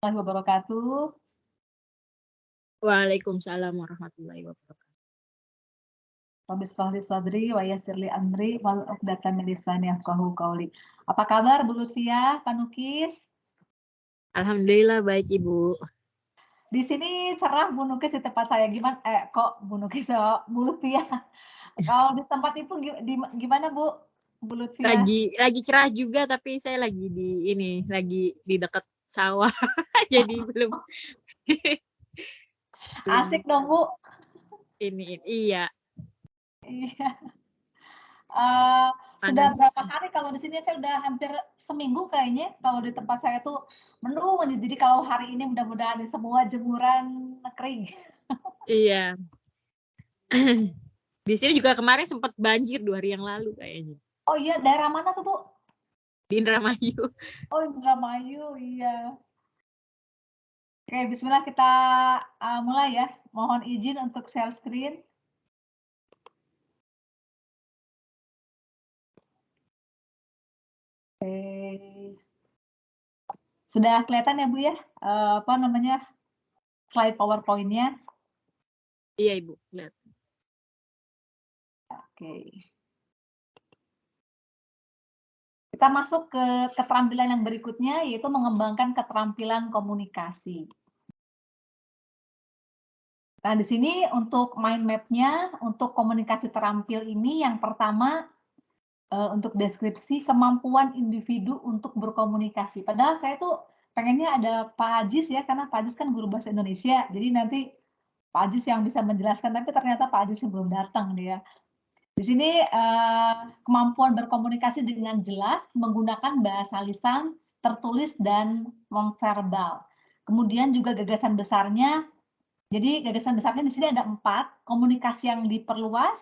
Warahmatullahi wabarakatuh. Waalaikumsalam warahmatullahi wabarakatuh. Rabbi shrah li sadri wa yassir li amri wahlul 'uqdatam min lisani yafqahu qawli. Apa kabar Bu Lutfiah, Pak Nukis? Alhamdulillah baik Ibu. Di sini cerah Bu Nukis di tempat saya kok Bu Nukis Bu Lutfiah. Kalau di tempat Ibu gimana Bu? Bu Lutfiah. Lagi cerah juga tapi saya lagi di dekat sawah. Jadi belum Asik dong Bu. iya, Iya. Sudah berapa panas. hari kalau di sini saya udah hampir seminggu kayaknya kalau di tempat saya tuh mendung aja. Jadi kalau hari ini mudah-mudahan semua jemuran kering. Iya. Di sini juga kemarin sempat banjir 2 hari yang lalu kayaknya. Oh iya, daerah mana tuh Bu? Di Indramayu. Oh Indramayu, iya. Oke, bismillah kita mulai ya. Mohon izin untuk share screen. Oke. Sudah kelihatan ya Bu ya? Apa namanya? Slide PowerPoint-nya. Iya Ibu, lihat. Oke. Kita masuk ke keterampilan yang berikutnya, yaitu mengembangkan keterampilan komunikasi. Nah, di sini untuk mind map-nya, untuk komunikasi terampil ini yang pertama untuk deskripsi kemampuan individu untuk berkomunikasi. Padahal saya tuh pengennya ada Pak Ajis ya, karena Pak Ajis kan guru bahasa Indonesia. Jadi nanti Pak Ajis yang bisa menjelaskan, tapi ternyata Pak Ajis belum datang dia. Di sini kemampuan berkomunikasi dengan jelas menggunakan bahasa lisan, tertulis, dan nonverbal. Kemudian juga gagasan besarnya. Jadi gagasan besarnya di sini ada 4, komunikasi yang diperluas,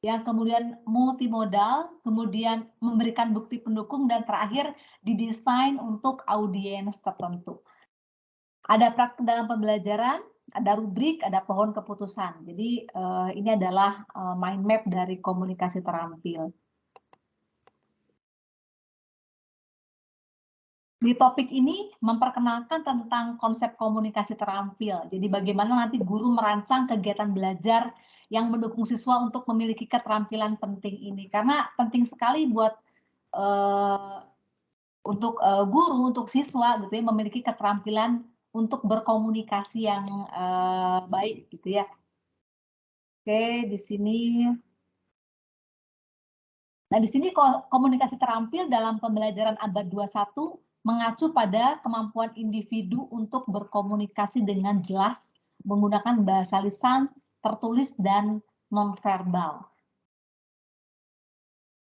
yang kemudian multimodal, kemudian memberikan bukti pendukung, dan terakhir didesain untuk audiens tertentu. Ada praktik dalam pembelajaran, ada rubrik, ada pohon keputusan. Jadi ini adalah mind map dari komunikasi terampil. Di topik ini memperkenalkan tentang konsep komunikasi terampil. Jadi bagaimana nanti guru merancang kegiatan belajar yang mendukung siswa untuk memiliki keterampilan penting ini. Karena penting sekali buat untuk guru, untuk siswa gitu ya, memiliki keterampilan untuk berkomunikasi yang baik gitu ya. Oke, di sini. Nah, di sini komunikasi terampil dalam pembelajaran abad 21 mengacu pada kemampuan individu untuk berkomunikasi dengan jelas menggunakan bahasa lisan, tertulis, dan nonverbal.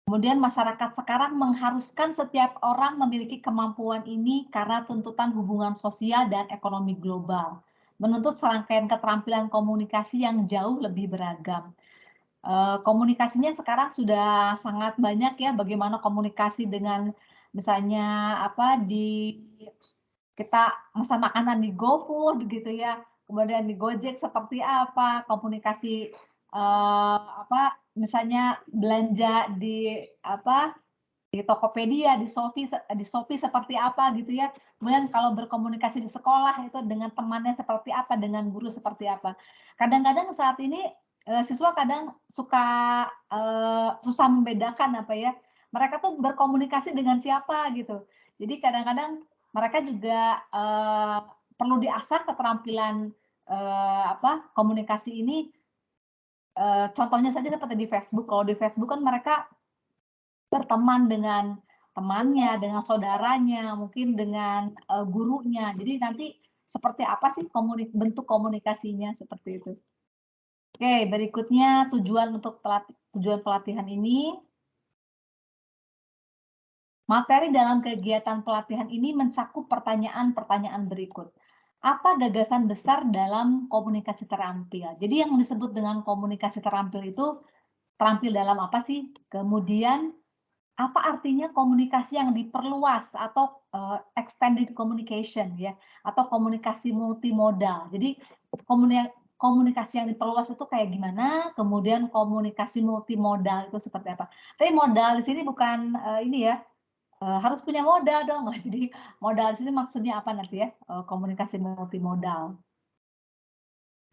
Kemudian masyarakat sekarang mengharuskan setiap orang memiliki kemampuan ini karena tuntutan hubungan sosial dan ekonomi global, menuntut serangkaian keterampilan komunikasi yang jauh lebih beragam. Komunikasinya sekarang sudah sangat banyak ya, bagaimana komunikasi dengan misalnya kita pesan makanan di GoFood gitu ya, kemudian di Gojek seperti apa, komunikasi misalnya belanja di Tokopedia, di Shopee seperti apa gitu ya. Kemudian kalau berkomunikasi di sekolah itu dengan temannya seperti apa, dengan guru seperti apa. Kadang-kadang saat ini siswa kadang suka susah membedakan mereka tuh berkomunikasi dengan siapa gitu. Jadi kadang-kadang mereka juga perlu diasah keterampilan komunikasi ini. Contohnya saja seperti di Facebook. Kalau di Facebook kan mereka berteman dengan temannya, dengan saudaranya, mungkin dengan gurunya. Jadi nanti seperti apa sih bentuk komunikasinya seperti itu. Oke, berikutnya tujuan pelatihan ini. Materi dalam kegiatan pelatihan ini mencakup pertanyaan-pertanyaan berikut. Apa gagasan besar dalam komunikasi terampil? Jadi yang disebut dengan komunikasi terampil itu terampil dalam apa sih? Kemudian apa artinya komunikasi yang diperluas atau extended communication ya, atau komunikasi multimodal. Jadi komunikasi yang diperluas itu kayak gimana, kemudian komunikasi multimodal itu seperti apa. Tapi modal di sini bukan ini ya, Harus punya modal dong. Jadi modal di sini maksudnya apa nanti ya, komunikasi multimodal.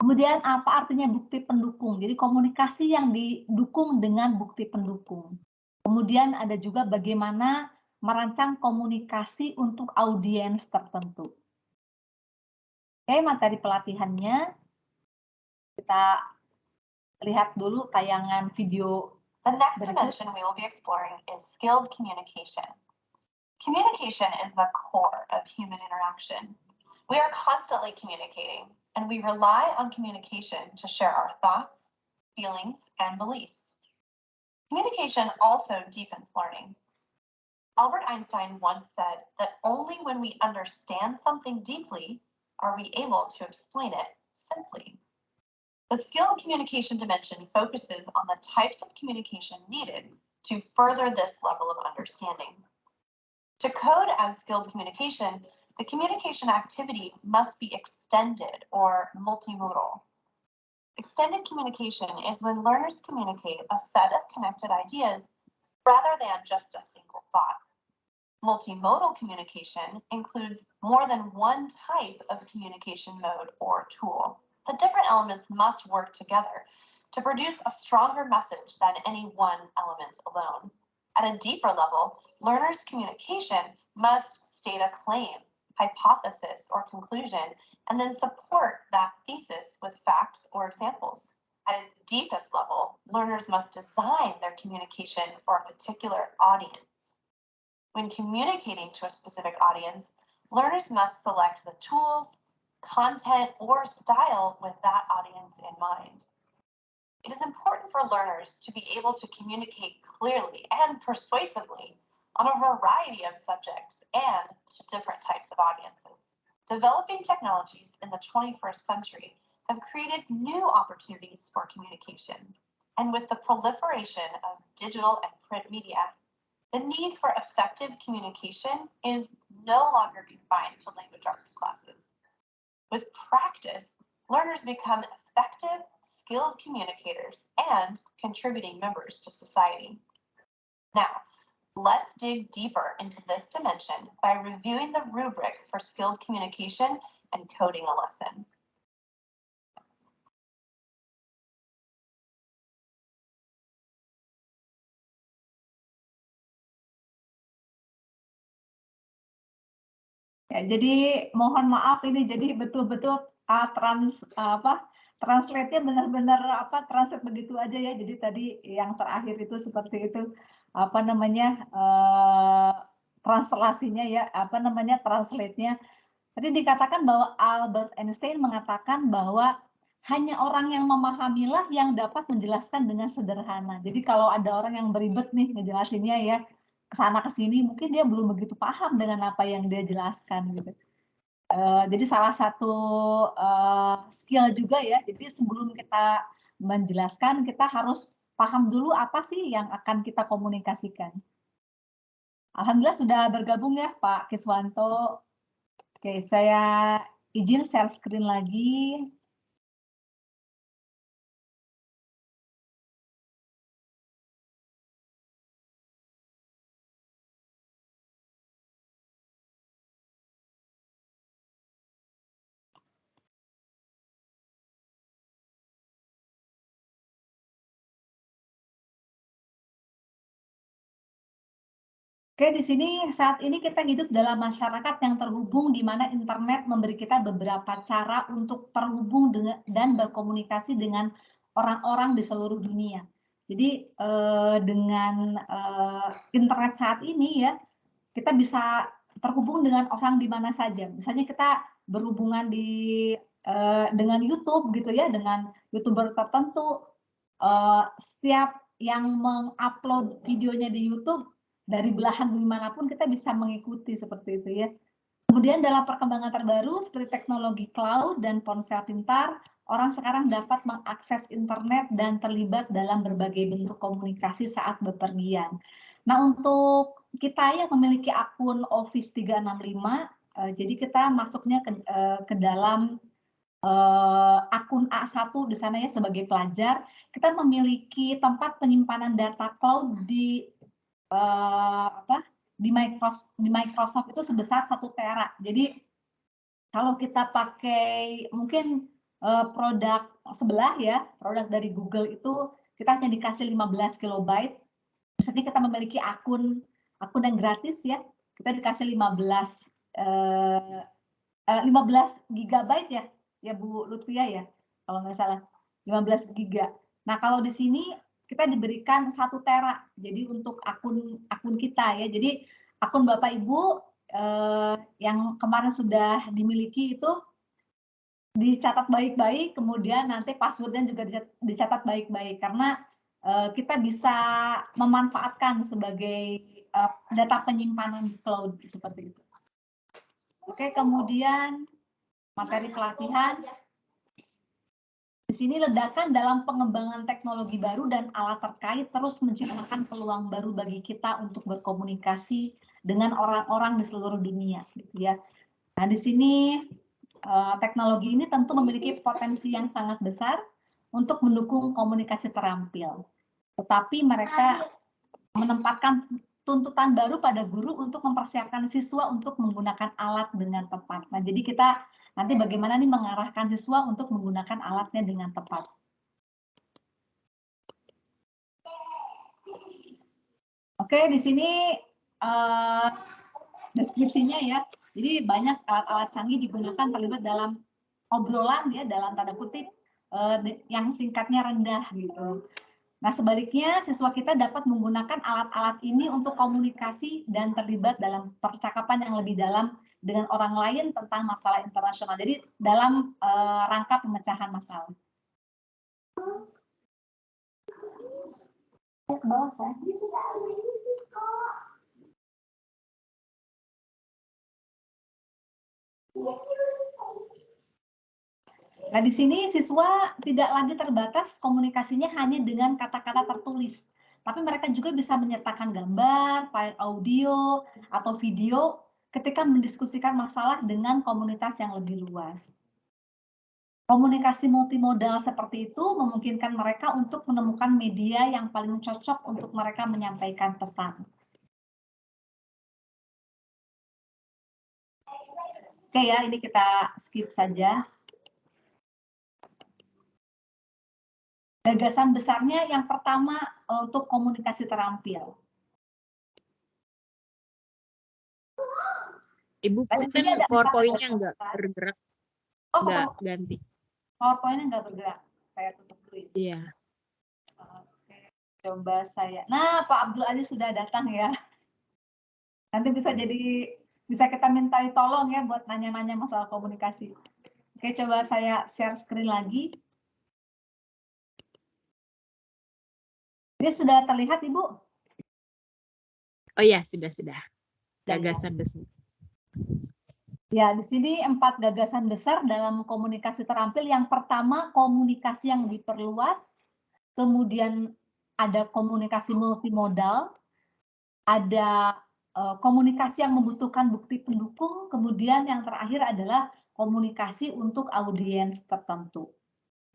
Kemudian apa artinya bukti pendukung? Jadi komunikasi yang didukung dengan bukti pendukung. Kemudian ada juga bagaimana merancang komunikasi untuk audiens tertentu. Oke, materi pelatihannya kita lihat dulu tayangan video. The next berikut. dimension we will be exploring is skilled communication. Communication is the core of human interaction. We are constantly communicating, and we rely on communication to share our thoughts, feelings, and beliefs. Communication also deepens learning. Albert Einstein once said that only when we understand something deeply are we able to explain it simply. The skilled communication dimension focuses on the types of communication needed to further this level of understanding. To code as skilled communication, the communication activity must be extended or multimodal. Extended communication is when learners communicate a set of connected ideas rather than just a single thought. Multimodal communication includes more than one type of communication mode or tool. The different elements must work together to produce a stronger message than any one element alone. At a deeper level, learners' communication must state a claim, hypothesis, or conclusion, and then support that thesis with facts or examples. At its deepest level, learners must design their communication for a particular audience. When communicating to a specific audience, learners must select the tools, content, or style with that audience in mind. It is important for learners to be able to communicate clearly and persuasively on a variety of subjects and to different types of audiences. Developing technologies in the 21st century have created new opportunities for communication. And with the proliferation of digital and print media, the need for effective communication is no longer confined to language arts classes. With practice, learners become effective, skilled communicators and contributing members to society. Now, let's dig deeper into this dimension by reviewing the rubric for skilled communication and coding a lesson. Ya, jadi mohon maaf ini jadi betul-betul translate-nya benar-benar translate begitu aja ya. Jadi tadi yang terakhir itu seperti itu translasinya ya translate-nya. Tadi dikatakan bahwa Albert Einstein mengatakan bahwa hanya orang yang memahamilah yang dapat menjelaskan dengan sederhana. Jadi kalau ada orang yang beribet nih ngejelasinnya ya, kesana kesini mungkin dia belum begitu paham dengan apa yang dia jelaskan gitu. Jadi salah satu skill juga ya. Jadi sebelum kita menjelaskan kita harus paham dulu apa sih yang akan kita komunikasikan. Alhamdulillah sudah bergabung ya Pak Kiswanto. Oke, saya izin share screen lagi. Oke, di sini saat ini kita hidup dalam masyarakat yang terhubung di mana internet memberi kita beberapa cara untuk terhubung dengan dan berkomunikasi dengan orang-orang di seluruh dunia. Jadi dengan internet saat ini ya, kita bisa terhubung dengan orang di mana saja. Misalnya kita berhubungan dengan YouTube gitu ya, dengan YouTuber tertentu. Setiap yang mengupload videonya di YouTube dari belahan bumi manapun kita bisa mengikuti seperti itu ya. Kemudian dalam perkembangan terbaru seperti teknologi cloud dan ponsel pintar, orang sekarang dapat mengakses internet dan terlibat dalam berbagai bentuk komunikasi saat bepergian. Nah, untuk kita yang memiliki akun Office 365, jadi kita masuknya ke dalam akun A1 di sana ya sebagai pelajar, kita memiliki tempat penyimpanan data cloud di di Microsoft itu sebesar 1 tera. Jadi kalau kita pakai mungkin produk sebelah ya, produk dari Google itu kita hanya dikasih 15 kilobyte. Misalnya kita memiliki akun yang gratis ya, kita dikasih 15 gigabyte ya Bu Lutfia ya, kalau nggak salah 15 giga. Nah kalau di sini kita diberikan 1 tera, jadi untuk akun kita ya. Jadi akun Bapak Ibu yang kemarin sudah dimiliki itu dicatat baik-baik, kemudian nanti passwordnya juga dicatat baik-baik karena kita bisa memanfaatkan sebagai data penyimpanan di cloud seperti itu. Oke, kemudian materi pelatihan. Di sini ledakan dalam pengembangan teknologi baru dan alat terkait terus menciptakan peluang baru bagi kita untuk berkomunikasi dengan orang-orang di seluruh dunia, gitu ya. Nah, di sini teknologi ini tentu memiliki potensi yang sangat besar untuk mendukung komunikasi terampil. Tetapi mereka menempatkan tuntutan baru pada guru untuk mempersiapkan siswa untuk menggunakan alat dengan tepat. Nah, jadi kita nanti bagaimana nih mengarahkan siswa untuk menggunakan alatnya dengan tepat. Oke, di sini deskripsinya ya. Jadi banyak alat-alat canggih digunakan terlibat dalam obrolan ya, dalam tanda kutip yang singkatnya rendah gitu. Nah sebaliknya siswa kita dapat menggunakan alat-alat ini untuk komunikasi dan terlibat dalam percakapan yang lebih dalam dengan orang lain tentang masalah internasional. Jadi dalam rangka pemecahan masalah. Ke bawah saya. Nah, di sini siswa tidak lagi terbatas komunikasinya hanya dengan kata-kata tertulis, tapi mereka juga bisa menyertakan gambar, file audio, atau video ketika mendiskusikan masalah dengan komunitas yang lebih luas. Komunikasi multimodal seperti itu memungkinkan mereka untuk menemukan media yang paling cocok untuk mereka menyampaikan pesan. Oke ya, ini kita skip saja. Gagasan besarnya yang pertama untuk komunikasi terampil. Ibu punten PowerPoint-nya nggak bergerak, nggak ganti. PowerPoint-nya nggak bergerak, saya tutup dulu. Iya. Oke, coba saya. Nah, Pak Abdul Aziz sudah datang ya. Nanti bisa kita mintai tolong ya buat nanya-nanya masalah komunikasi. Oke, coba saya share screen lagi. Ini sudah terlihat, Ibu? Oh iya, sudah. Gagasan besar. Ya, di sini 4 gagasan besar dalam komunikasi terampil. Yang pertama, komunikasi yang diperluas. Kemudian ada komunikasi multimodal. Ada komunikasi yang membutuhkan bukti pendukung. Kemudian yang terakhir adalah komunikasi untuk audiens tertentu.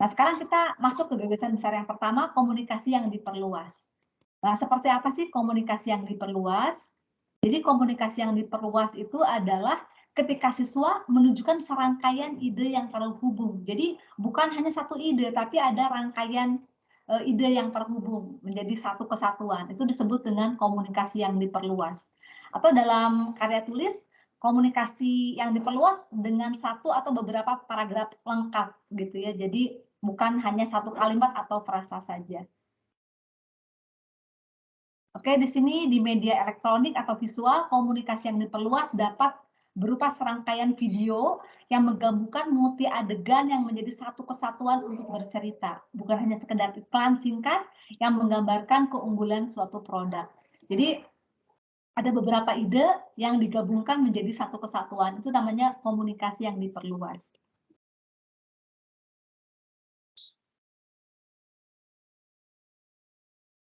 Nah, sekarang kita masuk ke gagasan besar yang pertama, komunikasi yang diperluas. Nah, seperti apa sih komunikasi yang diperluas? Jadi komunikasi yang diperluas itu adalah ketika siswa menunjukkan serangkaian ide yang terhubung. Jadi bukan hanya satu ide, tapi ada rangkaian ide yang terhubung menjadi satu kesatuan. Itu disebut dengan komunikasi yang diperluas. Atau dalam karya tulis, komunikasi yang diperluas dengan satu atau beberapa paragraf lengkap gitu ya. Jadi bukan hanya satu kalimat atau frasa saja. Oke, di sini di media elektronik atau visual, komunikasi yang diperluas dapat berupa serangkaian video yang menggabungkan multi adegan yang menjadi satu kesatuan untuk bercerita. Bukan hanya sekedar iklan singkat yang menggambarkan keunggulan suatu produk. Jadi ada beberapa ide yang digabungkan menjadi satu kesatuan. Itu namanya komunikasi yang diperluas.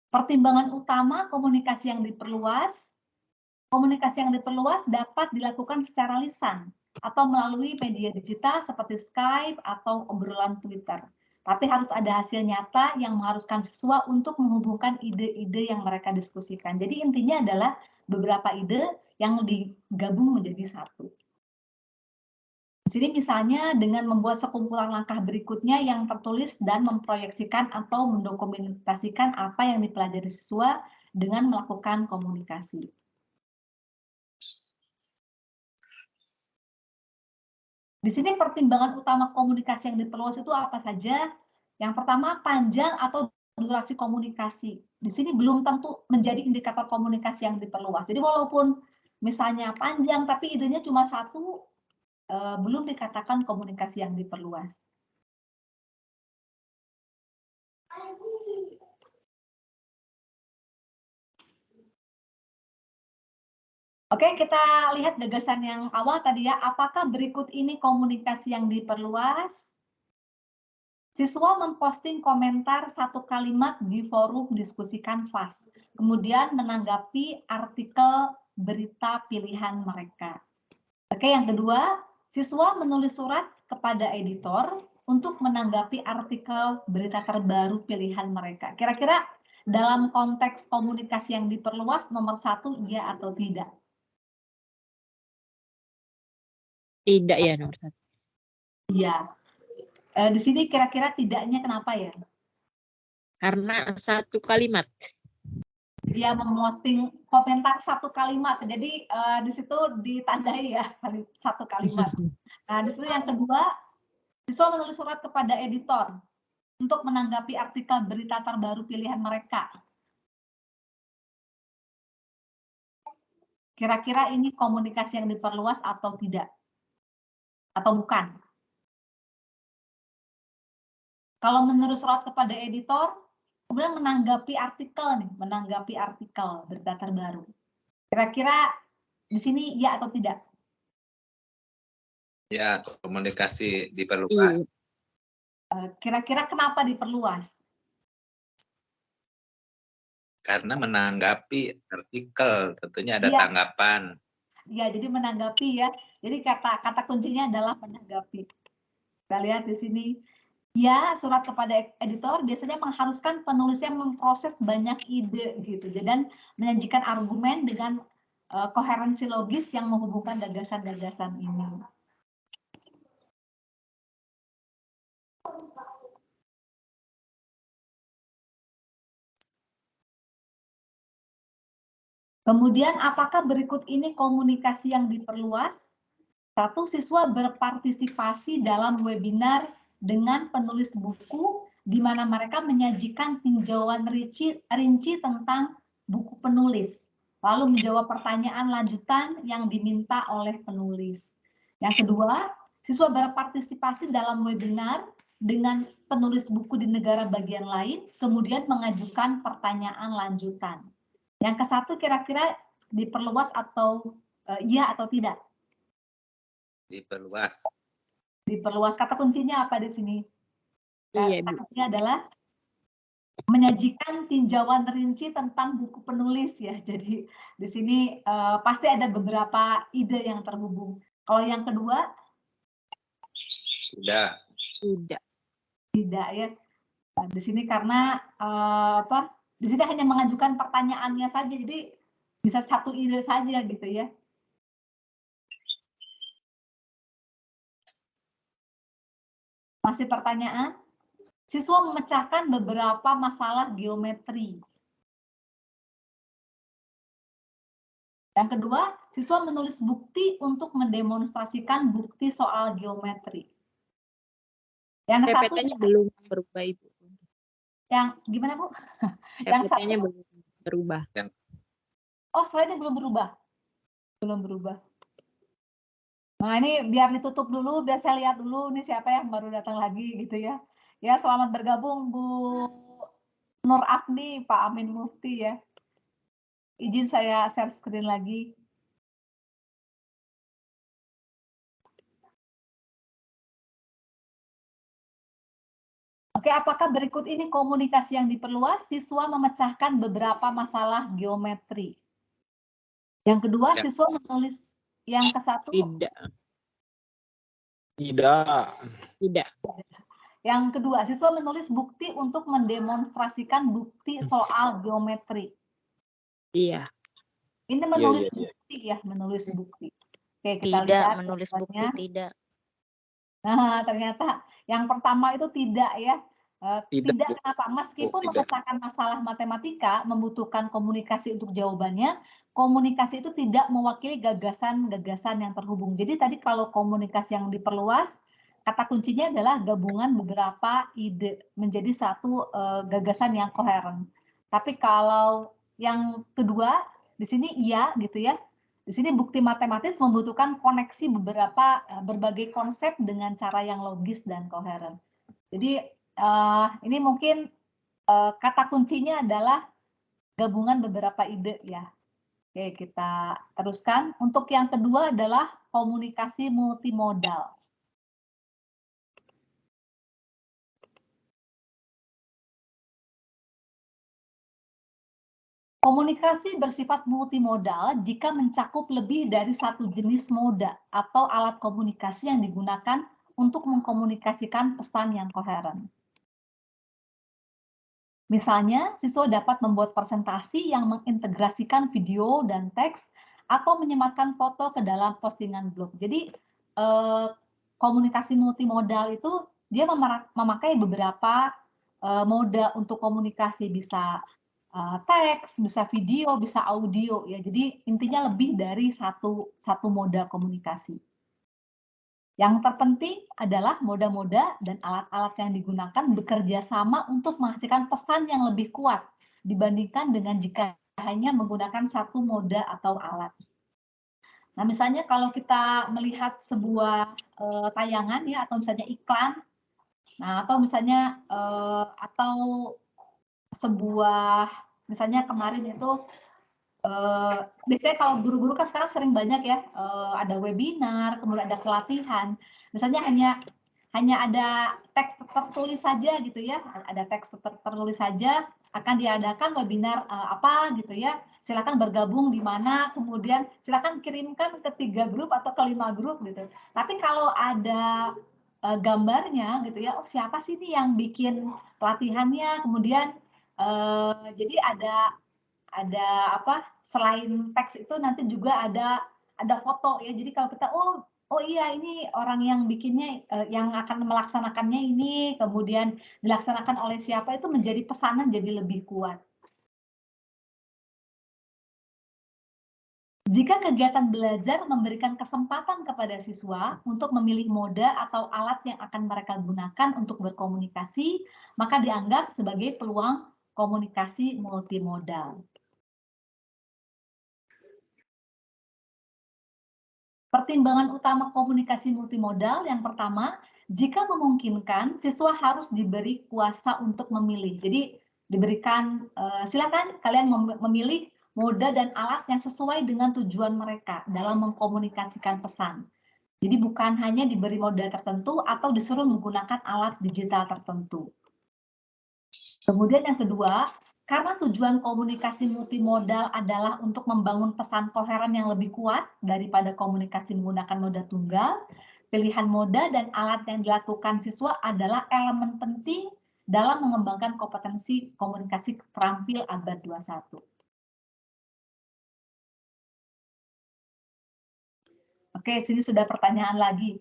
Pertimbangan utama komunikasi yang diperluas dapat dilakukan secara lisan atau melalui media digital seperti Skype atau obrolan Twitter. Tapi harus ada hasil nyata yang mengharuskan siswa untuk menghubungkan ide-ide yang mereka diskusikan. Jadi intinya adalah beberapa ide yang digabung menjadi satu. Di sini misalnya dengan membuat sekumpulan langkah berikutnya yang tertulis dan memproyeksikan atau mendokumentasikan apa yang dipelajari siswa dengan melakukan komunikasi. Di sini pertimbangan utama komunikasi yang diperluas itu apa saja? Yang pertama, panjang atau durasi komunikasi. Di sini belum tentu menjadi indikator komunikasi yang diperluas. Jadi walaupun misalnya panjang tapi idenya cuma satu, belum dikatakan komunikasi yang diperluas. Oke, kita lihat gagasan yang awal tadi ya. Apakah berikut ini komunikasi yang diperluas? Siswa memposting komentar satu kalimat di forum diskusi Canvas, kemudian menanggapi artikel berita pilihan mereka. Oke, yang kedua, siswa menulis surat kepada editor untuk menanggapi artikel berita terbaru pilihan mereka. Kira-kira dalam konteks komunikasi yang diperluas, nomor 1, iya atau tidak? Tidak ya nomor 1. Iya. Di sini kira-kira tidaknya kenapa ya? Karena satu kalimat. Dia memposting komentar satu kalimat, jadi di situ ditandai ya satu kalimat. Nah, di situ yang kedua, siswa menulis surat kepada editor untuk menanggapi artikel berita terbaru pilihan mereka. Kira-kira ini komunikasi yang diperluas atau tidak? Atau bukan? Kalau menulis surat kepada editor, kemudian menanggapi artikel berita terbaru. Kira-kira di sini ya atau tidak? Ya, komunikasi diperluas. Kira-kira kenapa diperluas? Karena menanggapi artikel, tentunya ada tanggapan. Ya, jadi menanggapi ya. Jadi kata kuncinya adalah menanggapi. Kita lihat di sini. Ya, surat kepada editor biasanya mengharuskan penulisnya memproses banyak ide gitu, dan menyajikan argumen dengan koherensi logis yang menghubungkan gagasan-gagasan ini. Kemudian, apakah berikut ini komunikasi yang diperluas? 1. Siswa berpartisipasi dalam webinar dengan penulis buku, di mana mereka menyajikan tinjauan rinci tentang buku penulis, lalu menjawab pertanyaan lanjutan yang diminta oleh penulis. Yang kedua, siswa berpartisipasi dalam webinar dengan penulis buku di negara bagian lain, kemudian mengajukan pertanyaan lanjutan. Yang ke-1 kira-kira diperluas atau iya atau tidak? Diperluas. Diperluas. Kata kuncinya apa di sini? Iya, kata kuncinya adalah menyajikan tinjauan rinci tentang buku penulis ya. Jadi di sini pasti ada beberapa ide yang terhubung. Kalau yang kedua? Tidak. Tidak ya. Nah, di sini karena di sini hanya mengajukan pertanyaannya saja, jadi bisa satu ide saja gitu ya. Masih pertanyaan? Siswa memecahkan beberapa masalah geometri. Yang kedua, siswa menulis bukti untuk mendemonstrasikan bukti soal geometri. Yang satu, PPT-nya belum berubah, Ibu. Yang gimana, Bu? PPT-nya belum berubah. Oh, slide-nya belum berubah. Belum berubah. Nah, ini biar ditutup dulu, biar saya lihat dulu nih siapa yang baru datang lagi gitu ya. Ya, selamat bergabung Bu Nur Afni, Pak Amin Mufti ya. Izin saya share screen lagi. Oke, apakah berikut ini komunikasi yang diperluas? Siswa memecahkan beberapa masalah geometri. Yang kedua, siswa menulis. Yang ke-1? Tidak. Yang kedua, siswa menulis bukti untuk mendemonstrasikan bukti soal geometri. Iya. Ini Iya, menulis iya. bukti ya, menulis bukti. Oke, kita Tidak, lihat menulis bukti jawabannya. tidak. Nah, ternyata yang pertama itu tidak ya. Tidak, Tidak Bu. kenapa? Meskipun tidak. memecahkan masalah matematika membutuhkan komunikasi untuk jawabannya, komunikasi itu tidak mewakili gagasan-gagasan yang terhubung. Jadi tadi kalau komunikasi yang diperluas, kata kuncinya adalah gabungan beberapa ide menjadi satu gagasan yang koheren. Tapi kalau yang kedua, di sini iya gitu ya. Di sini bukti matematis membutuhkan koneksi berbagai konsep dengan cara yang logis dan koheren. Jadi ini mungkin kata kuncinya adalah gabungan beberapa ide ya. Oke, kita teruskan. Untuk yang kedua adalah komunikasi multimodal. Komunikasi bersifat multimodal jika mencakup lebih dari satu jenis moda atau alat komunikasi yang digunakan untuk mengkomunikasikan pesan yang koheren. Misalnya, siswa dapat membuat presentasi yang mengintegrasikan video dan teks atau menyematkan foto ke dalam postingan blog. Jadi, komunikasi multimodal itu dia memakai beberapa moda untuk komunikasi, bisa teks, bisa video, bisa audio ya. Jadi intinya lebih dari satu moda komunikasi. Yang terpenting adalah moda-moda dan alat-alat yang digunakan bekerja sama untuk menghasilkan pesan yang lebih kuat dibandingkan dengan jika hanya menggunakan satu moda atau alat. Nah, misalnya kalau kita melihat sebuah tayangan ya, atau misalnya iklan, nah atau misalnya atau sebuah, misalnya kemarin itu biasanya kalau guru-guru kan sekarang sering banyak ya, ada webinar, kemudian ada pelatihan. Misalnya hanya ada teks tertulis saja gitu ya, ada teks tertulis saja, akan diadakan webinar apa gitu ya. Silakan bergabung di mana, kemudian silakan kirimkan ke 3 grup atau ke 5 grup gitu. Tapi kalau ada gambarnya gitu ya, oh siapa sih nih yang bikin pelatihannya, kemudian jadi ada apa, selain teks itu nanti juga ada foto ya. Jadi kalau kita oh iya ini orang yang bikinnya, yang akan melaksanakannya ini, kemudian dilaksanakan oleh siapa, itu menjadi pesanan jadi lebih kuat. Jika kegiatan belajar memberikan kesempatan kepada siswa untuk memilih moda atau alat yang akan mereka gunakan untuk berkomunikasi, maka dianggap sebagai peluang komunikasi multimodal. Pertimbangan utama komunikasi multimodal yang pertama, jika memungkinkan, siswa harus diberi kuasa untuk memilih. Jadi diberikan, silakan kalian memilih moda dan alat yang sesuai dengan tujuan mereka dalam mengkomunikasikan pesan. Jadi bukan hanya diberi moda tertentu atau disuruh menggunakan alat digital tertentu. Kemudian yang kedua, karena tujuan komunikasi multimodal adalah untuk membangun pesan koheren yang lebih kuat daripada komunikasi menggunakan moda tunggal, pilihan moda dan alat yang dilakukan siswa adalah elemen penting dalam mengembangkan kompetensi komunikasi terampil abad 21. Oke, sini sudah pertanyaan lagi.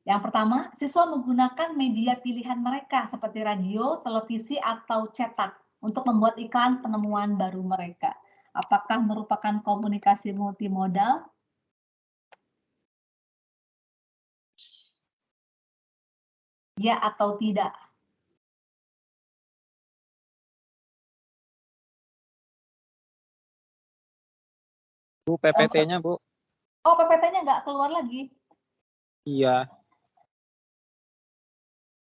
Yang pertama, siswa menggunakan media pilihan mereka seperti radio, televisi, atau cetak untuk membuat iklan penemuan baru mereka. Apakah merupakan komunikasi multimodal? Ya atau tidak? Bu, PPT-nya, Bu. Oh, PPT-nya nggak keluar lagi? Iya.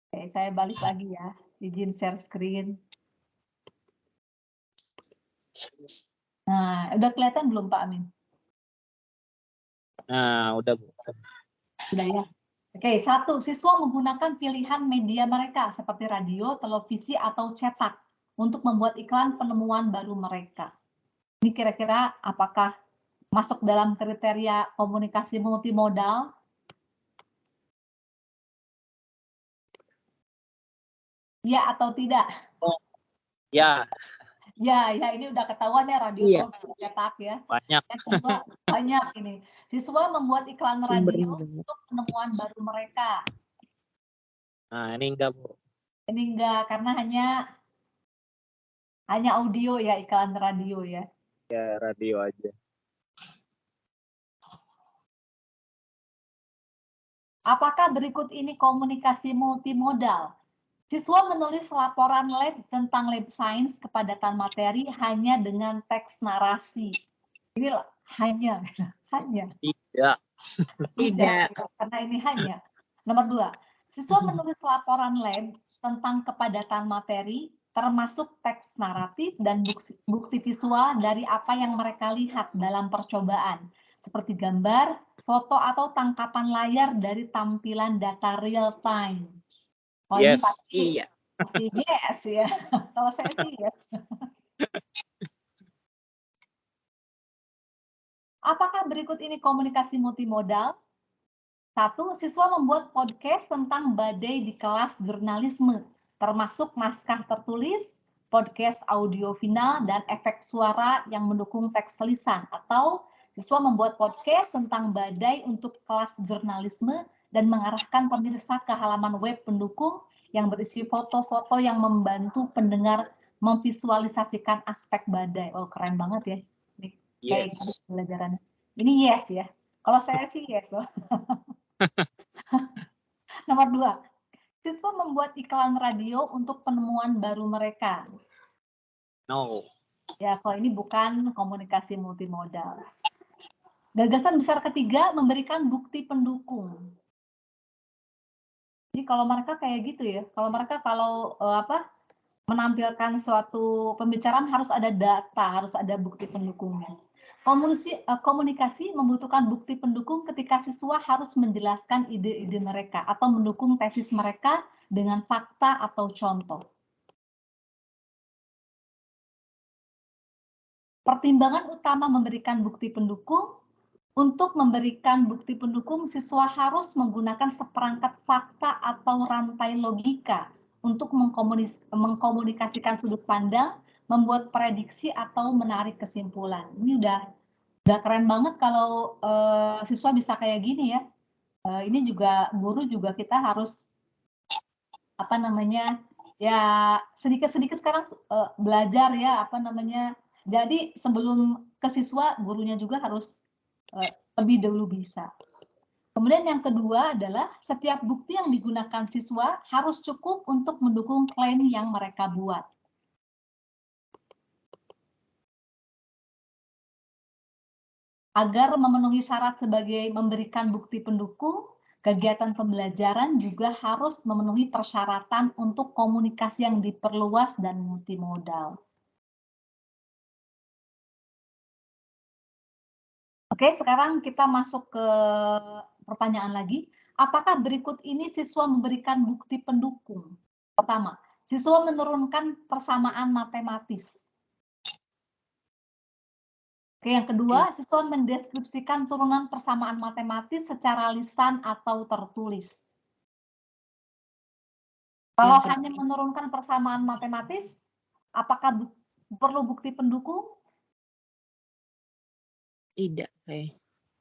Oke, saya balik lagi ya. Izin share screen. Nah, udah kelihatan belum Pak Amin? Nah, udah, Bu. Sudah ya. Oke, 1. Siswa menggunakan pilihan media mereka seperti radio, televisi, atau cetak untuk membuat iklan penemuan baru mereka. Ini kira-kira apakah masuk dalam kriteria komunikasi multimodal? Ya atau tidak? Oh, ya. Ya, ini udah ketahuan ya radio Iya. televisi cetak ya. Banyak. Yang kedua, banyak ini. Siswa membuat iklan radio Sumbernya. untuk penemuan baru mereka. Nah, ini enggak, Bu. Ini enggak, karena hanya audio ya, iklan radio ya. Ya, radio aja. Apakah berikut ini komunikasi multimodal? Siswa menulis laporan lab tentang lab science kepadatan materi hanya dengan teks narasi. Ini hanya. Tidak. Tidak. Karena ini hanya. Nomor 2, siswa menulis laporan lab tentang kepadatan materi, termasuk teks naratif dan bukti visual dari apa yang mereka lihat dalam percobaan, seperti gambar, foto, atau tangkapan layar dari tampilan data real time. Oh, Yes. ini pasti Iya. yes ya. Kalau saya sih yes. Apakah berikut ini komunikasi multimodal? 1, siswa membuat podcast tentang badai di kelas jurnalisme, termasuk naskah tertulis, podcast audio final, dan efek suara yang mendukung teks lisan. Atau siswa membuat podcast tentang badai untuk kelas jurnalisme dan mengarahkan pemirsa ke halaman web pendukung yang berisi foto-foto yang membantu pendengar memvisualisasikan aspek badai. Oh, keren banget ya. Ini kayak Yes. pelajarannya. Ini yes ya. Kalau saya sih yes loh. Nomor 2, siswa membuat iklan radio untuk penemuan baru mereka. No. Ya, kalau ini bukan komunikasi multimodal. Gagasan besar ketiga, memberikan bukti pendukung. Jadi kalau mereka kayak gitu ya, kalau mereka menampilkan suatu pembicaraan harus ada data, harus ada bukti pendukungnya. Komunikasi membutuhkan bukti pendukung ketika siswa harus menjelaskan ide-ide mereka atau mendukung tesis mereka dengan fakta atau contoh. Pertimbangan utama memberikan bukti pendukung. Untuk memberikan bukti pendukung, siswa harus menggunakan seperangkat fakta atau rantai logika untuk mengkomunikasikan sudut pandang, membuat prediksi atau menarik kesimpulan. Ini udah keren banget kalau siswa bisa kayak gini ya. Ini juga guru juga kita harus ya sedikit-sedikit sekarang belajar ya Jadi sebelum ke siswa, gurunya juga harus lebih dahulu bisa. Kemudian yang kedua adalah setiap bukti yang digunakan siswa harus cukup untuk mendukung klaim yang mereka buat. Agar memenuhi syarat sebagai memberikan bukti pendukung, kegiatan pembelajaran juga harus memenuhi persyaratan untuk komunikasi yang diperluas dan multimodal. Oke, sekarang kita masuk ke pertanyaan lagi. Apakah berikut ini siswa memberikan bukti pendukung? Pertama, siswa menurunkan persamaan matematis. Oke, yang kedua, siswa mendeskripsikan turunan persamaan matematis secara lisan atau tertulis. Kalau hanya menurunkan persamaan matematis, apakah perlu bukti pendukung? Tidak.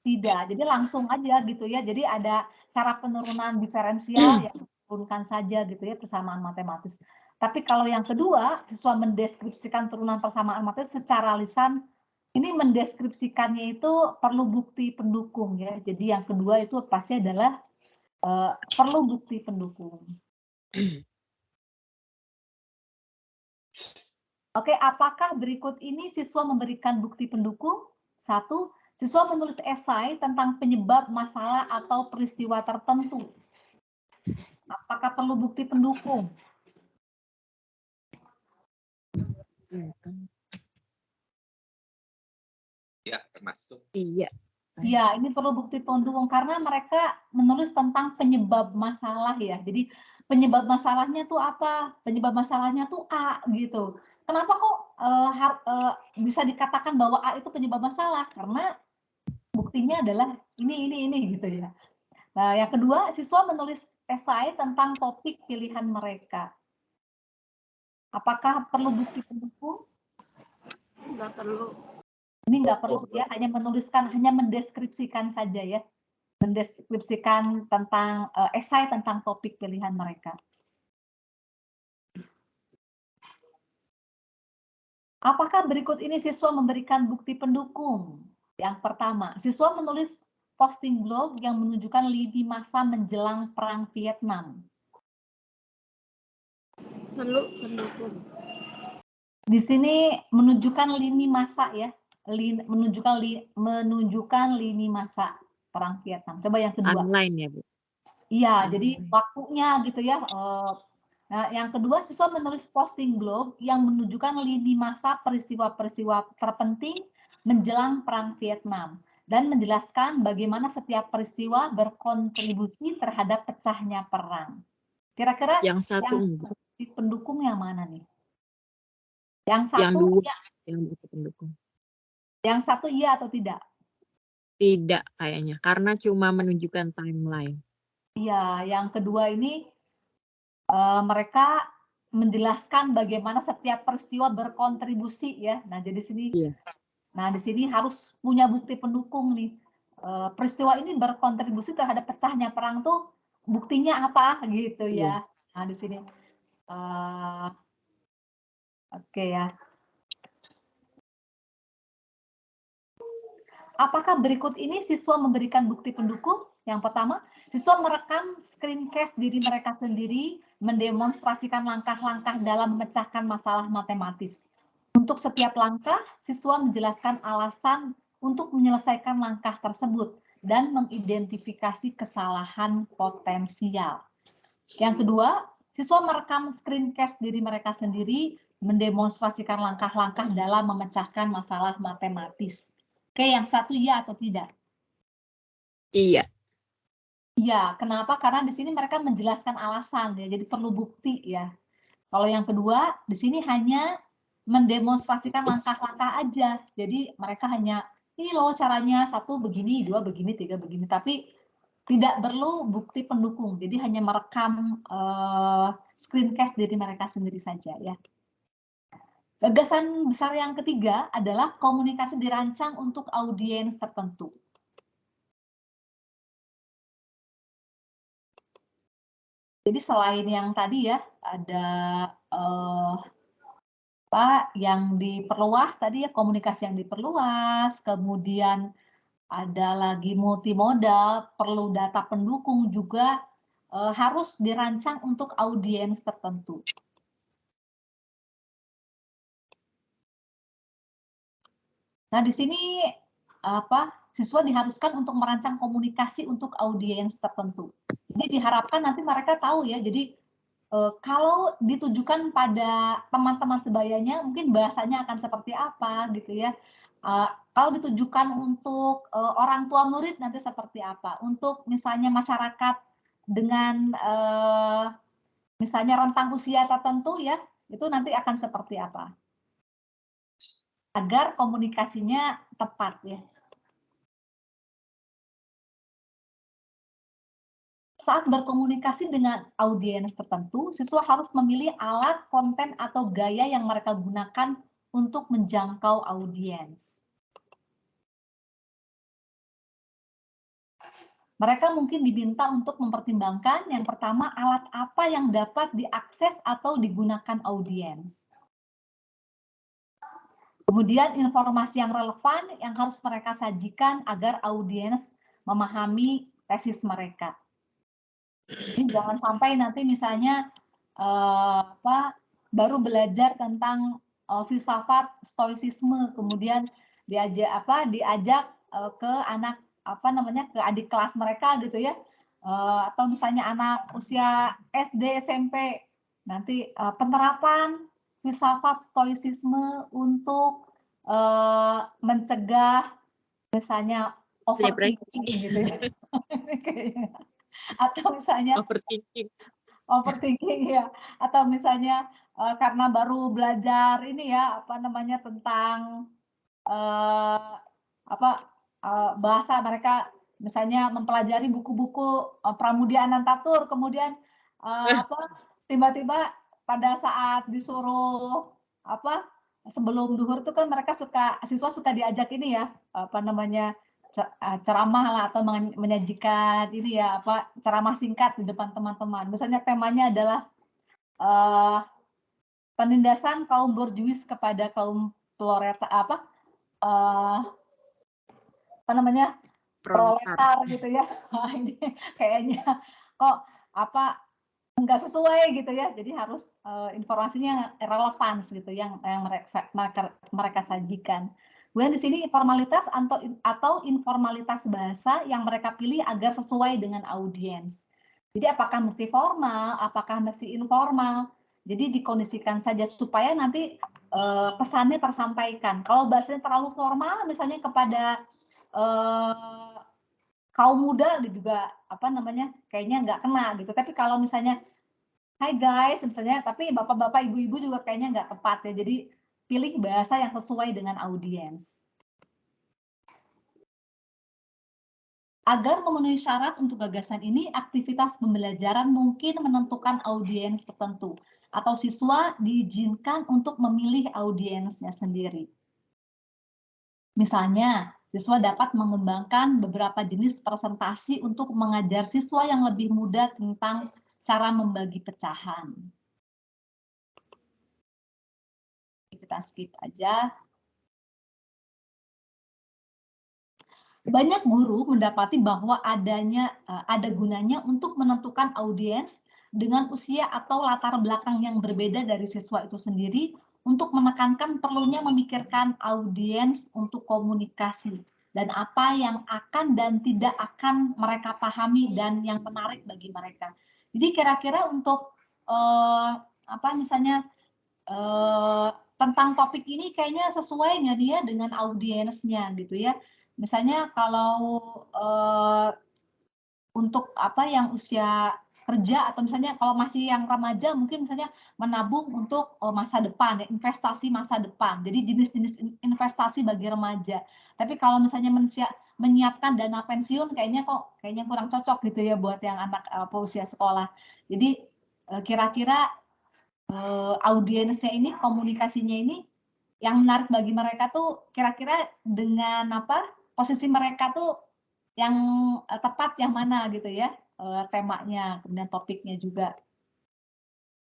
Tidak, jadi langsung aja gitu ya. Jadi ada cara penurunan diferensial yang diturunkan saja gitu ya, persamaan matematis. Tapi kalau yang kedua, siswa mendeskripsikan turunan persamaan matematis secara lisan, ini mendeskripsikannya itu perlu bukti pendukung ya. Jadi yang kedua itu pasti adalah perlu bukti pendukung. Oke, apakah berikut ini siswa memberikan bukti pendukung? 1, siswa menulis esai tentang penyebab masalah atau peristiwa tertentu. Apakah perlu bukti pendukung? Ya, termasuk. Iya. Ya, ini perlu bukti pendukung karena mereka menulis tentang penyebab masalah ya. Jadi penyebab masalahnya tuh apa? Penyebab masalahnya tuh A gitu. Kenapa kok bisa dikatakan bahwa A itu penyebab masalah? Karena buktinya adalah ini gitu ya. Nah, yang kedua, siswa menulis esai tentang topik pilihan mereka. Apakah perlu bukti pendukung? Nggak perlu. Ini nggak perlu ya, hanya menuliskan, hanya mendeskripsikan saja ya. Mendeskripsikan tentang esai tentang topik pilihan mereka. Apakah berikut ini siswa memberikan bukti pendukung? Yang pertama, siswa menulis posting blog yang menunjukkan lini masa menjelang Perang Vietnam. Perlu pendukung. Di sini menunjukkan lini masa ya, menunjukkan lini masa Perang Vietnam. Coba yang kedua. Online ya, Bu? Iya, jadi waktunya gitu ya. Nah, yang kedua, siswa menulis posting blog yang menunjukkan lini masa peristiwa-peristiwa terpenting menjelang Perang Vietnam dan menjelaskan bagaimana setiap peristiwa berkontribusi terhadap pecahnya perang. Kira-kira Yang satu enggak. pendukung yang mana nih? Yang Yang satu, dua ya. yang bukti pendukung. Yang satu iya atau tidak? Tidak kayaknya, karena cuma menunjukkan timeline. Iya, yang kedua ini mereka menjelaskan bagaimana setiap peristiwa berkontribusi ya. Nah, jadi sini, Iya. nah di sini harus punya bukti pendukung nih. Peristiwa ini berkontribusi terhadap pecahnya perang tuh buktinya apa gitu ya. Nah di sini, oke ya. Apakah berikut ini siswa memberikan bukti pendukung? Yang pertama, siswa merekam screencast diri mereka sendiri, mendemonstrasikan langkah-langkah dalam memecahkan masalah matematis. Untuk setiap langkah, siswa menjelaskan alasan untuk menyelesaikan langkah tersebut dan mengidentifikasi kesalahan potensial. Yang kedua, siswa merekam screencast diri mereka sendiri, mendemonstrasikan langkah-langkah dalam memecahkan masalah matematis. Oke, yang satu iya atau tidak? Iya. Iya, kenapa? Karena di sini mereka menjelaskan alasan ya, jadi perlu bukti ya. Kalau yang kedua, di sini hanya mendemonstrasikan langkah-langkah aja. Jadi mereka hanya ini loh caranya, satu begini, dua begini, tiga begini, tapi tidak perlu bukti pendukung. Jadi hanya merekam screencast diri mereka sendiri saja ya. Gagasan besar yang ketiga adalah komunikasi dirancang untuk audiens tertentu. Jadi selain yang tadi ya, ada yang diperluas tadi ya, komunikasi yang diperluas, kemudian ada lagi multimodal, perlu data pendukung juga harus dirancang untuk audiens tertentu. Nah, di sini siswa diharuskan untuk merancang komunikasi untuk audiens tertentu. Jadi diharapkan nanti mereka tahu ya, jadi kalau ditujukan pada teman-teman sebayanya, mungkin bahasanya akan seperti apa gitu ya. Kalau ditujukan untuk orang tua murid nanti seperti apa. Untuk misalnya masyarakat dengan misalnya rentang usia tertentu ya, itu nanti akan seperti apa. Agar komunikasinya tepat ya. Saat berkomunikasi dengan audiens tertentu, siswa harus memilih alat, konten, atau gaya yang mereka gunakan untuk menjangkau audiens. Mereka mungkin diminta untuk mempertimbangkan yang pertama alat apa yang dapat diakses atau digunakan audiens. Kemudian informasi yang relevan yang harus mereka sajikan agar audiens memahami tesis mereka. Jadi jangan sampai nanti misalnya baru belajar tentang filsafat stoicisme, kemudian diajak ke anak ke adik kelas mereka gitu ya, atau misalnya anak usia SD SMP nanti penerapan filsafat stoicisme untuk mencegah misalnya overthinking gitu ya. Atau misalnya overthinking ya, atau misalnya karena baru belajar ini ya tentang bahasa, mereka misalnya mempelajari buku-buku Pramudia Anantatur, kemudian tiba-tiba pada saat disuruh sebelum duhur tuh kan siswa suka diajak ini ya, apa namanya, ceramah lah atau menyajikan ini ya, apa, ceramah singkat di depan teman-teman. Misalnya temanya adalah penindasan kaum borjuis kepada kaum Proletar. proletar gitu ya. Wah, ini kayaknya kok apa nggak sesuai gitu ya. Jadi harus informasinya relevan gitu yang mereka sajikan. Kemudian di sini formalitas atau informalitas bahasa yang mereka pilih agar sesuai dengan audiens. Jadi apakah mesti formal, apakah mesti informal. Jadi dikondisikan saja supaya nanti pesannya tersampaikan. Kalau bahasanya terlalu formal, misalnya kepada kaum muda juga apa namanya kayaknya nggak kena gitu. Tapi kalau misalnya Hai guys, misalnya, tapi bapak-bapak, ibu-ibu juga kayaknya nggak tepat ya. Jadi pilih bahasa yang sesuai dengan audiens. Agar memenuhi syarat untuk gagasan ini, aktivitas pembelajaran mungkin menentukan audiens tertentu, atau siswa diizinkan untuk memilih audiensnya sendiri. Misalnya, siswa dapat mengembangkan beberapa jenis presentasi untuk mengajar siswa yang lebih muda tentang cara membagi pecahan. Kita skip aja. Banyak guru mendapati bahwa ada gunanya untuk menentukan audiens dengan usia atau latar belakang yang berbeda dari siswa itu sendiri untuk menekankan perlunya memikirkan audiens untuk komunikasi dan apa yang akan dan tidak akan mereka pahami dan yang menarik bagi mereka. Jadi kira-kira untuk misalnya tentang topik ini kayaknya sesuai nggak dia dengan audiensnya gitu ya. Misalnya kalau untuk yang usia kerja atau misalnya kalau masih yang remaja mungkin misalnya menabung untuk masa depan ya, investasi masa depan. Jadi jenis-jenis investasi bagi remaja. Tapi kalau misalnya menyiapkan dana pensiun kayaknya kurang cocok gitu ya buat yang anak usia sekolah. Jadi kira-kira audiensnya ini, komunikasinya ini yang menarik bagi mereka tuh kira-kira dengan posisi mereka tuh yang tepat yang mana gitu ya, temanya, kemudian topiknya juga.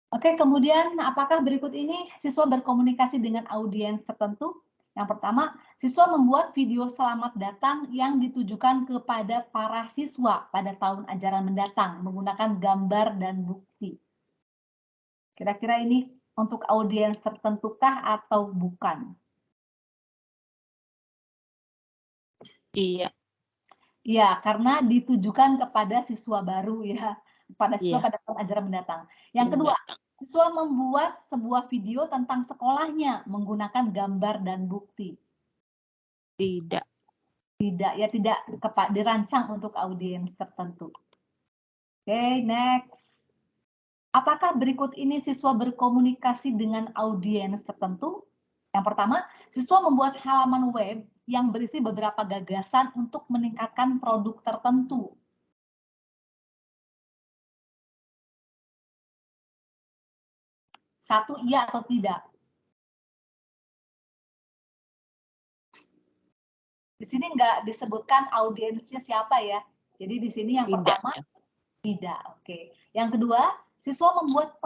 Oke, kemudian apakah berikut ini siswa berkomunikasi dengan audiens tertentu? Yang pertama, siswa membuat video selamat datang yang ditujukan kepada para siswa pada tahun ajaran mendatang menggunakan gambar dan bukti. Kira-kira ini untuk audiens tertentukah atau bukan? Iya. Iya, karena ditujukan kepada siswa baru ya, pada siswa pada tahun ajaran mendatang. Yang kedua, siswa membuat sebuah video tentang sekolahnya menggunakan gambar dan bukti. Tidak. Tidak, ya tidak dirancang untuk audiens tertentu. Oke, next. Apakah berikut ini siswa berkomunikasi dengan audiens tertentu? Yang pertama, siswa membuat halaman web yang berisi beberapa gagasan untuk meningkatkan produk tertentu. Satu, iya atau tidak? Di sini nggak disebutkan audiensnya siapa ya. Jadi di sini yang pertama, tidak. Oke. Yang kedua, siswa membuat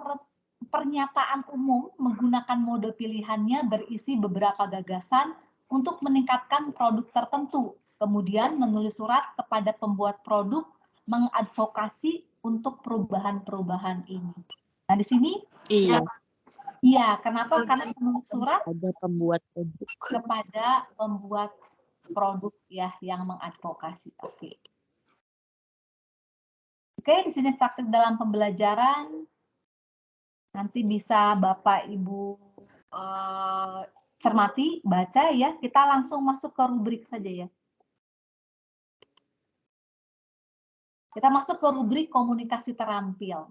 pernyataan umum menggunakan mode pilihannya berisi beberapa gagasan untuk meningkatkan produk tertentu. Kemudian menulis surat kepada pembuat produk mengadvokasi untuk perubahan-perubahan ini. Nah, di sini iya, kenapa? Karena menulis surat ada pembuat produk kepada pembuat produk ya yang mengadvokasi. Oke. Oke, di sini praktik dalam pembelajaran. Nanti bisa Bapak Ibu cermati, baca ya. Kita langsung masuk ke rubrik saja ya. Kita masuk ke rubrik komunikasi terampil.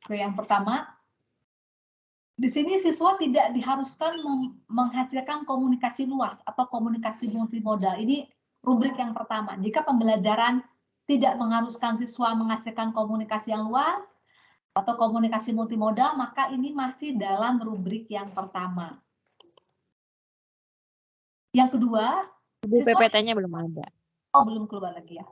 Oke, yang pertama, di sini siswa tidak diharuskan menghasilkan komunikasi luas atau komunikasi multimodal. Ini rubrik yang pertama. Jika pembelajaran tidak mengharuskan siswa menghasilkan komunikasi yang luas atau komunikasi multimodal, maka ini masih dalam rubrik yang pertama. Yang kedua, Bu PPT-nya belum ada. Oh, belum keluar lagi ya.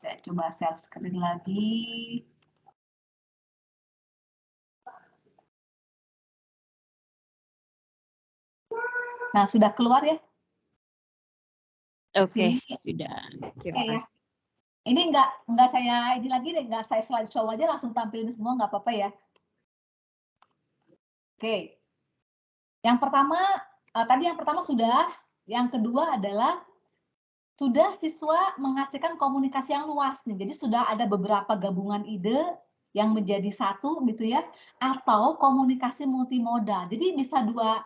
Saya coba share screen lagi. Nah, sudah keluar ya? Oke, Sini. sudah. Oke, Terima ya. kasih. Ini nggak saya ini lagi deh, nggak saya slideshow aja, langsung tampilin semua, nggak apa-apa ya. Oke. Yang pertama, tadi yang pertama sudah. Yang kedua adalah sudah siswa menghasilkan komunikasi yang luas nih. Jadi sudah ada beberapa gabungan ide yang menjadi satu gitu ya, atau komunikasi multimodal. Jadi bisa dua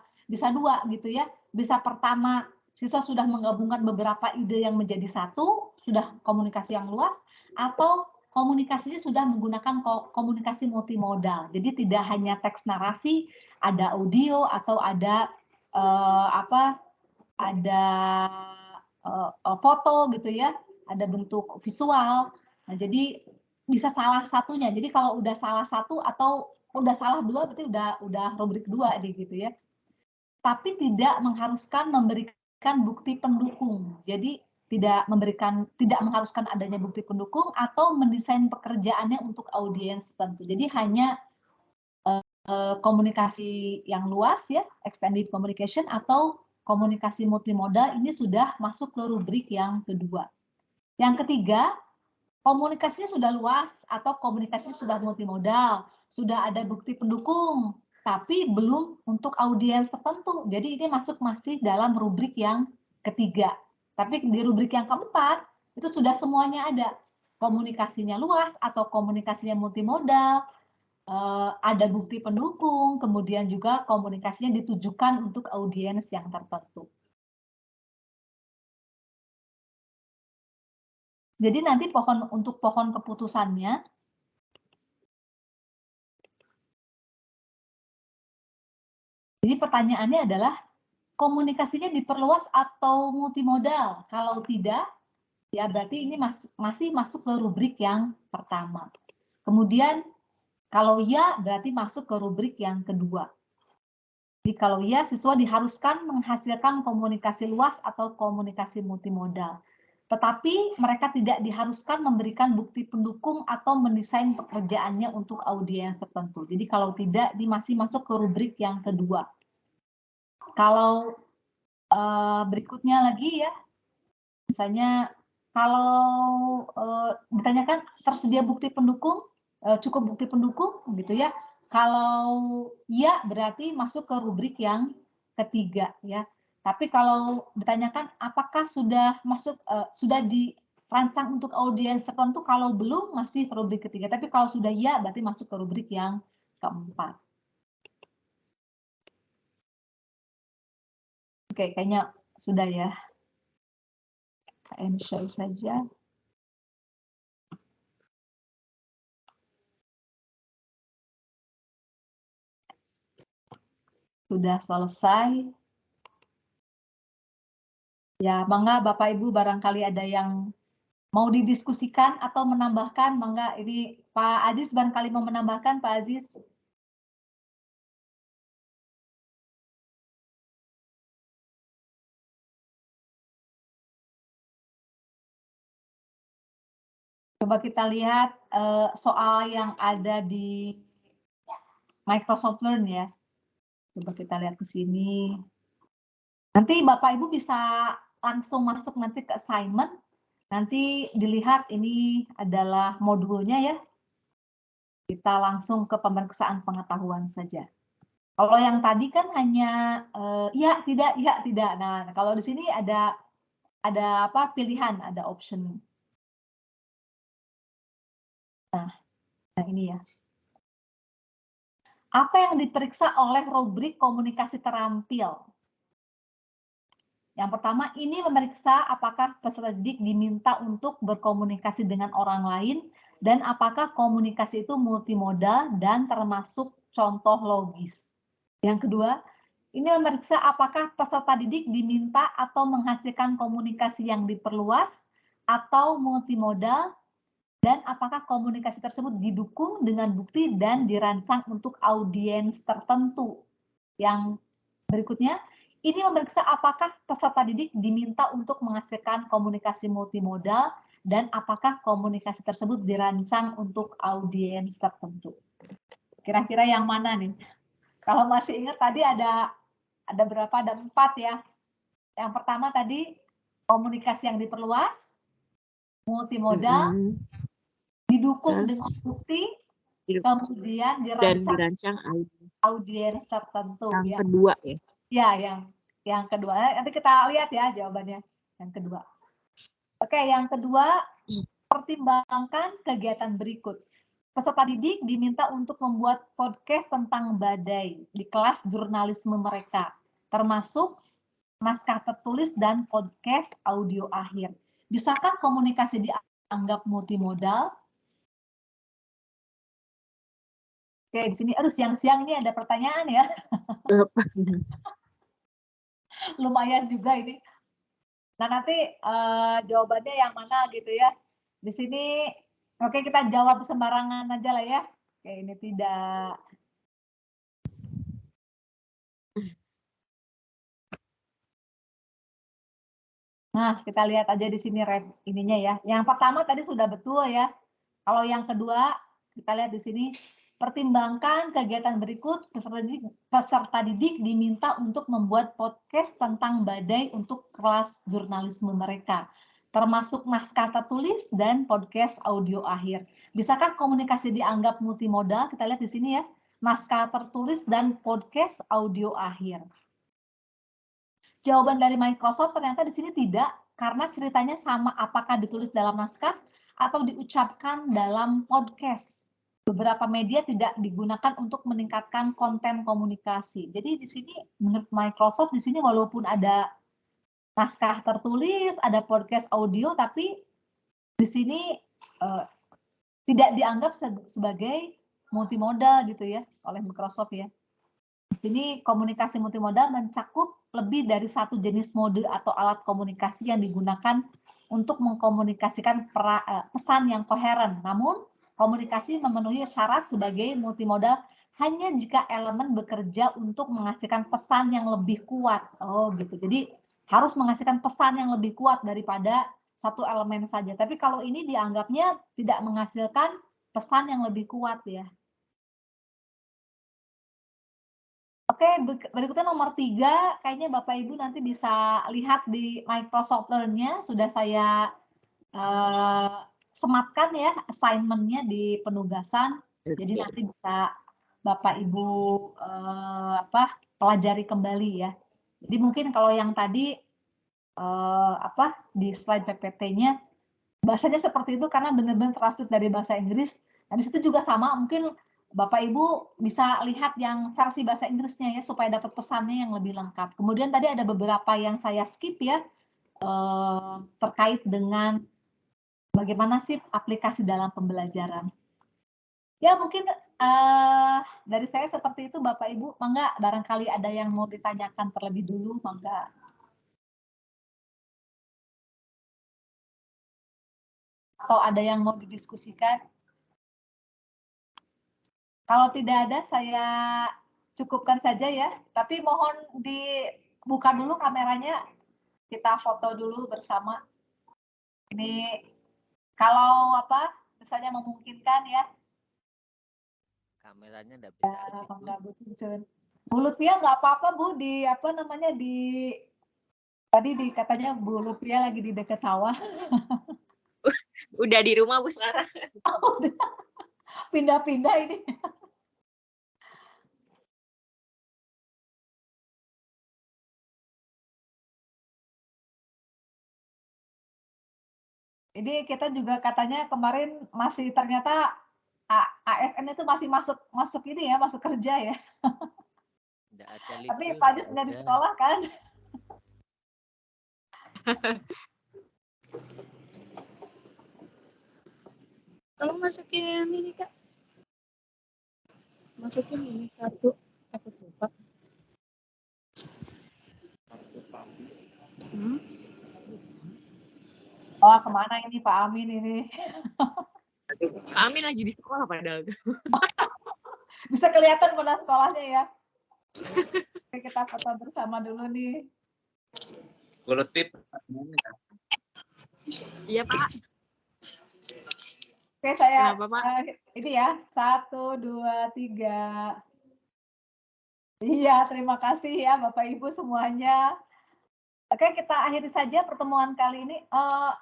gitu ya. Bisa pertama siswa sudah menggabungkan beberapa ide yang menjadi satu, sudah komunikasi yang luas, atau komunikasinya sudah menggunakan komunikasi multimodal. Jadi tidak hanya teks narasi, ada audio atau ada ada foto gitu ya, ada bentuk visual. Nah, jadi bisa salah satunya. Jadi kalau udah salah satu atau udah salah dua berarti udah rubrik 2 nih gitu ya. Tapi tidak mengharuskan memberikan bukti pendukung. Jadi tidak mengharuskan adanya bukti pendukung atau mendesain pekerjaannya untuk audiens tertentu. Jadi hanya komunikasi yang luas ya, extended communication atau komunikasi multimodal ini sudah masuk ke rubrik yang kedua. Yang ketiga, komunikasinya sudah luas atau komunikasinya sudah multimodal, sudah ada bukti pendukung, tapi belum untuk audiens tertentu. Jadi ini masih dalam rubrik yang ketiga. Tapi di rubrik yang keempat, itu sudah semuanya ada. Komunikasinya luas atau komunikasinya multimodal, ada bukti pendukung, kemudian juga komunikasinya ditujukan untuk audiens yang tertentu. Jadi nanti untuk pohon keputusannya, jadi pertanyaannya adalah komunikasinya diperluas atau multimodal? Kalau tidak, ya berarti ini masih masuk ke rubrik yang pertama. Kemudian kalau ya, berarti masuk ke rubrik yang kedua. Jadi kalau ya, siswa diharuskan menghasilkan komunikasi luas atau komunikasi multimodal. Tetapi mereka tidak diharuskan memberikan bukti pendukung atau mendesain pekerjaannya untuk audiens tertentu. Jadi kalau tidak, ini masih masuk ke rubrik yang kedua. Kalau berikutnya lagi ya, misalnya kalau ditanyakan tersedia bukti pendukung, cukup bukti pendukung gitu ya. Kalau ya berarti masuk ke rubrik yang ketiga ya. Tapi kalau ditanyakan apakah sudah masuk sudah dirancang untuk audiens tertentu, kalau belum masih rubrik ketiga. Tapi kalau sudah ya berarti masuk ke rubrik yang keempat. Oke, kayaknya sudah ya. End show saja. Sudah selesai. Ya, mangga Bapak Ibu barangkali ada yang mau didiskusikan atau menambahkan, mangga ini Pak Aziz barangkali mau menambahkan, Pak Aziz. Coba kita lihat soal yang ada di Microsoft Learn ya. Coba kita lihat ke sini. Nanti Bapak Ibu bisa langsung masuk nanti ke assignment. Nanti dilihat ini adalah modulnya ya. Kita langsung ke pemeriksaan pengetahuan saja. Kalau yang tadi kan hanya ya tidak. Nah, kalau di sini ada apa pilihan, ada option. Nah ini ya. Apa yang diperiksa oleh rubrik komunikasi terampil? Yang pertama, ini memeriksa apakah peserta didik diminta untuk berkomunikasi dengan orang lain Dan apakah komunikasi itu multimodal dan termasuk contoh logis? Yang kedua, ini memeriksa apakah peserta didik diminta atau menghasilkan komunikasi yang diperluas atau multimodal, dan apakah komunikasi tersebut didukung dengan bukti dan dirancang untuk audiens tertentu. Yang berikutnya, ini memeriksa apakah peserta didik diminta untuk menghasilkan komunikasi multimodal dan apakah komunikasi tersebut dirancang untuk audiens tertentu. Kira-kira yang mana nih? Kalau masih ingat tadi ada berapa? Ada 4 ya. Yang pertama tadi komunikasi yang diperluas, multimodal, didukung dengan bukti, kemudian dan dirancang dirancang audiens tertentu. yang Ya. kedua ya. Ya, yang kedua. Nanti kita lihat ya jawabannya. Yang kedua. Oke, yang kedua, pertimbangkan kegiatan berikut. Peserta didik diminta untuk membuat podcast tentang badai di kelas jurnalisme mereka, termasuk naskah tertulis dan podcast audio akhir. Bisakah komunikasi dianggap multimodal? Oke, di sini, aduh siang-siang ini ada pertanyaan ya. Lumayan juga ini. Nah, nanti jawabannya yang mana gitu ya. Di sini, oke kita jawab sembarangan aja lah ya. Oke, ini tidak. Nah, kita lihat aja di sini ininya ya. Yang pertama tadi sudah betul ya. Kalau yang kedua, kita lihat di sini, pertimbangkan kegiatan berikut, peserta didik diminta untuk membuat podcast tentang badai untuk kelas jurnalisme mereka, termasuk naskah tertulis dan podcast audio akhir. Bisakah komunikasi dianggap multimodal? Kita lihat di sini ya, naskah tertulis dan podcast audio akhir. Jawaban dari Microsoft ternyata di sini tidak, karena ceritanya sama apakah ditulis dalam naskah atau diucapkan dalam podcast. Beberapa media tidak digunakan untuk meningkatkan konten komunikasi. Jadi di sini menurut Microsoft di sini walaupun ada naskah tertulis, ada podcast audio, tapi di sini tidak dianggap sebagai multimodal gitu ya oleh Microsoft ya. Ini komunikasi multimodal mencakup lebih dari satu jenis mode atau alat komunikasi yang digunakan untuk mengkomunikasikan pesan yang koheren. Namun, komunikasi memenuhi syarat sebagai multimodal hanya jika elemen bekerja untuk menghasilkan pesan yang lebih kuat. Oh, gitu. Jadi, harus menghasilkan pesan yang lebih kuat daripada satu elemen saja. Tapi kalau ini dianggapnya tidak menghasilkan pesan yang lebih kuat ya. Oke, berikutnya nomor 3, kayaknya Bapak Ibu nanti bisa lihat di Microsoft Learn-nya, sudah saya sematkan ya assignment-nya di penugasan, jadi nanti bisa Bapak Ibu pelajari kembali ya. Jadi mungkin kalau yang tadi di slide PPT-nya, bahasanya seperti itu karena benar-benar translate dari bahasa Inggris, dan di situ juga sama, mungkin Bapak Ibu bisa lihat yang versi bahasa Inggrisnya ya supaya dapat pesannya yang lebih lengkap. Kemudian tadi ada beberapa yang saya skip ya terkait dengan bagaimana sih aplikasi dalam pembelajaran. Ya mungkin dari saya seperti itu Bapak Ibu, mangga barangkali ada yang mau ditanyakan terlebih dulu, mangga. Atau ada yang mau didiskusikan? Kalau tidak ada, saya cukupkan saja ya. Tapi mohon dibuka dulu kameranya, kita foto dulu bersama. Ini kalau misalnya memungkinkan ya. Kameranya enggak bisa aktif. Bu Lutfia nggak apa-apa Bu, tadi katanya Bu Lutfia lagi di dekat sawah. Udah di rumah Bu sekarang. Pindah-pindah ini. Jadi kita juga katanya kemarin masih ternyata ASN itu masih masuk ini ya, masuk kerja ya. Enggak ada libur. Tapi Pak Jus nggak di sekolah kan? Tolong masukin ini Kak. Masukin ini satu. Takut lupa. Oh, kemana ini Pak Amin ini? Pak Amin lagi di sekolah padahal tuh. Bisa kelihatan pada sekolahnya ya. Oke, kita foto bersama dulu nih. Kulitip. Iya Pak. Oke, saya Kenapa Pak? ini ya, 1, 2, 3. Iya, terima kasih ya Bapak Ibu semuanya. Oke, kita akhiri saja pertemuan kali ini.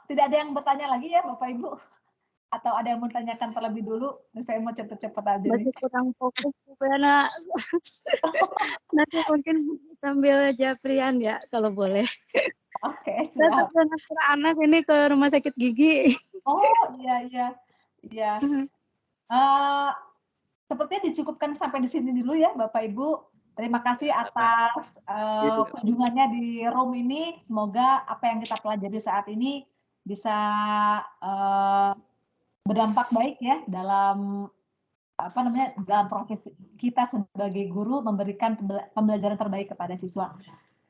Tidak ada yang bertanya lagi ya Bapak Ibu? Atau ada yang mau tanyakan terlebih dulu? Saya mau cepet-cepet aja nih. Masih kurang fokus karena nanti mungkin sambil Japrian ya kalau boleh. Oke, Saya siap. transfer anak ini ke rumah sakit gigi. Oh, iya. Sepertinya dicukupkan sampai di sini dulu ya Bapak Ibu. Terima kasih atas kunjungannya di room ini. Semoga apa yang kita pelajari saat ini bisa berdampak baik ya dalam dalam profesi kita sebagai guru memberikan pembelajaran terbaik kepada siswa.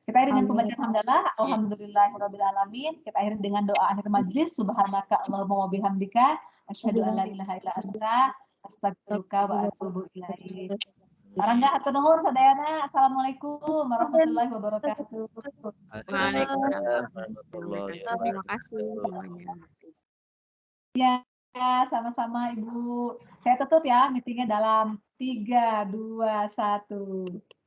Kita akhiri dengan pembacaan hamdalah. Alhamdulillahirrabbilalamin. Kita akhiri dengan doa akhir majelis. Subhanaka Allahumma wa bihamdika asyhadu an la ilaha illa anta astaghfiruka wa atubu ilaik. Arangga hatur nuhun sadayana. Assalamualaikum warahmatullahi wabarakatuh. Waalaikumsalam warahmatullahi wabarakatuh. Terima kasih semuanya. Ya, sama-sama Ibu. Saya tutup ya meetingnya dalam 3, 2, 1.